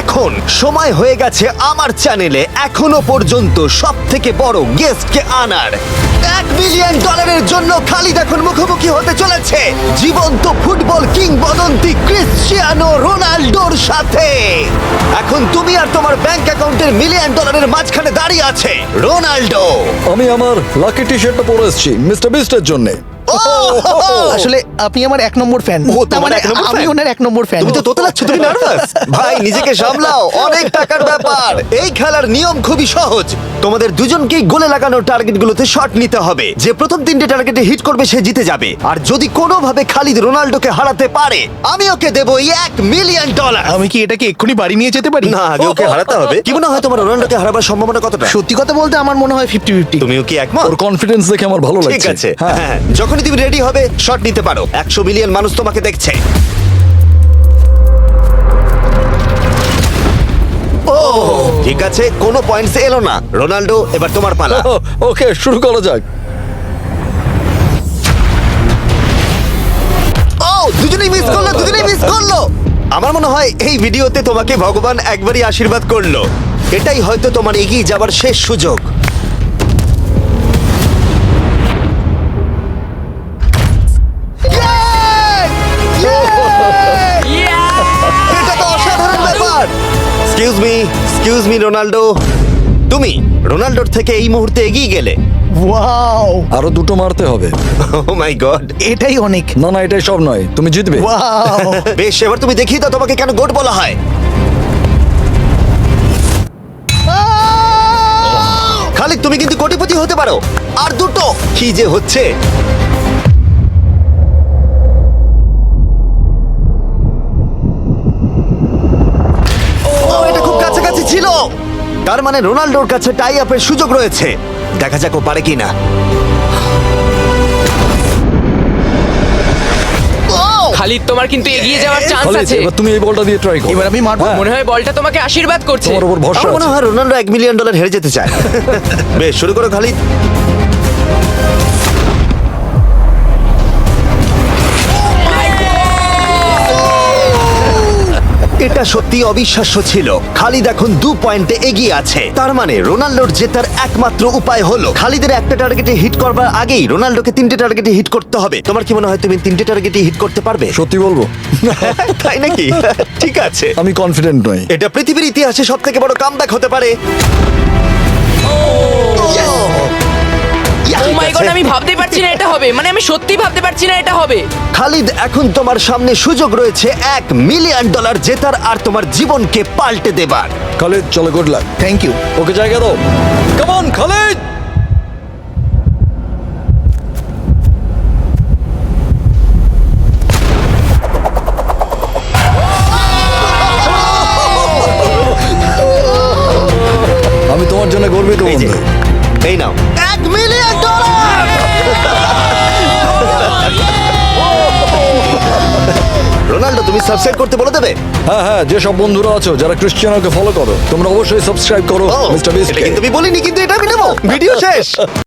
এখন সময় হয়ে গেছে আমার চ্যানেলে এখনো পর্যন্ত সব থেকে বড় গেস্টকে আনার। $1 মিলিয়ন জন্য খালিদ এখন মুখোমুখি হতে চলেছে জীবন্ত ফুটবল কিংবদন্তি ক্রিশ্চিয়ানো রোনাল্ডোর সাথে। এখন তুমি আর তোমার ব্যাংক অ্যাকাউন্টের $1 মিলিয়ন মাঝখানে দাঁড়িয়ে আছে রোনাল্ডো। আমি আমার লাকি টি শার্টটা পরে এসেছি মিস্টার বিস্টের জন্য। আসলে আপনি আমার 1 নম্বর ফ্যান। ও, তোমার এক নম্বর আমি fan? ওনার 1 নম্বর ফ্যান। তুমি তো তোতলাচ্ছ, তুমি নার্ভাস। ভাই নিজেকে সামলাও, অনেক টাকার ব্যাপার। এই খেলার নিয়ম খুবই সহজ। তোমাদের দুজনকেই গোলে লাগানো টার্গেটগুলোতে শট নিতে হবে। যে প্রথম 3টে টার্গেটে হিট করবে সে জিতে যাবে। আর যদি কোনোভাবে খালিদ রোনাল্ডোকে হারাতে পারে আমি ওকে দেবো $1 মিলিয়ন। আমি কি এটাকে এক্ষুনি বাড়ি নিয়ে যেতে পারি? না, আগে ওকে হারাতে হবে। কি মনে হয় তোমার রোনাল্ডোকে হারাবার সম্ভাবনা কতটা? সত্যি কথা বলতে আমার মনে হয় 50-50। তুমিও কি একমত? ওর কনফিডেন্স দেখে আমার ভালো লাগছে। ঠিক আছে, হ্যাঁ, যখনই তুমি রেডি হবে শট নিতে পারো। 100 মিলিয়ন মানুষ তোমাকে দেখছে। ও ঠিক আছে, কোনো পয়েন্টস এলো না। রোনাল্ডো, এবার তোমার পালা। ওকে শুরু করা যাক। ও দুজনেই মিস করলো, দুজনেই মিস করলো। আমার মনে হয় এই ভিডিওতে তোমাকে ভগবান একবারই আশীর্বাদ করলো। এটাই হয়তো তোমার এগিয়ে যাবার শেষ সুযোগ। এটা তো অসাধারণ ব্যাপার। এক্সকিউজ মি রোনাল্ডো, তুমি রোনাল্ডোর থেকে এই মুহূর্তে এগিয়ে গেলে। ওয়াও, আরো দুটো মারতে হবে। ও মাই গড। এটাই অনেক। না না এটাই সব নয়, তুমি জিতবে। ওয়াও, বেশ, এবার তুমি দেখিয়ে দাও তোমাকে কেন গোট বলা হয়। খালিদ, তুমি কিন্তু কোটিপতি হতে পারো। আর দুটো। কি যে হচ্ছে। ও, এটা খুব কাছাকাছি ছিল। তার মানে রোনাল্ডোর কাছে টাই আপের সুযোগ রয়েছে। দেখা যাক ও পারে কিনা। খালিদ, তোমার কিন্তু এগিয়ে যাওয়ার চান্স খালিদ, আছে। এবার তুমি এই বলটা দিয়ে ট্রাই করো। এবার আমি মারবো। হ্যাঁ, মনে হয় বলটা তোমাকে আশীর্বাদ করছে। তোমার উপর ভরসা আমার মনে আছে। হয় রোনাল্ডো $1 মিলিয়ন হেরে যেতে চায়। বেশ, শুরু করো খালিদ। এটা সত্যি অবিশ্বাস্য ছিল। খালিদ এখন 2 পয়েন্টে এগিয়ে আছে। তার মানে রোনাল্ডোর জেতার একমাত্র উপায় হলো খালিদের একটা টার্গেটে হিট করবার আগেই রোনাল্ডোকে 3টে টার্গেটে হিট করতে হবে। তোমার কি মনে হয় তুমি 3টে টার্গেটে হিট করতে পারবে? সত্যি বলবো তাই নাকি? ঠিক আছে। আমি কনফিডেন্ট নই। এটা পৃথিবীর ইতিহাসে সবথেকে বড় কামব্যাক হতে পারে। ও মাই গড, আমি ভাবতে পারছি না এটা হবে। মানে আমি সত্যি ভাবতে পারছি না এটা হবে। খালিদ, এখন তোমার সামনে সুযোগ রয়েছে $1 মিলিয়ন জেতার আর তোমার জীবনকে পাল্টে দেবার। খালিদ চলো, good luck. Thank you. Okay জায়গা দাও। Come on Khalid. আমি তোমার জন্য গর্বিত এই যে, বন্ধু। এই নাও $1 মিলিয়ন। রোনাল্ডো, তুমি সাবস্ক্রাইব করতে বলে দেবে। হ্যাঁ হ্যাঁ, যে সব বন্ধুরা আছো যারা ক্রিশ্চিয়ানোকে ফলো করো তোমরা অবশ্যই সাবস্ক্রাইব করো ও, মিস্টার বিস্ট। এটা কিন্তু আমি বলিনি, কিন্তু এটা আমি নেবো। ভিডিও শেষ।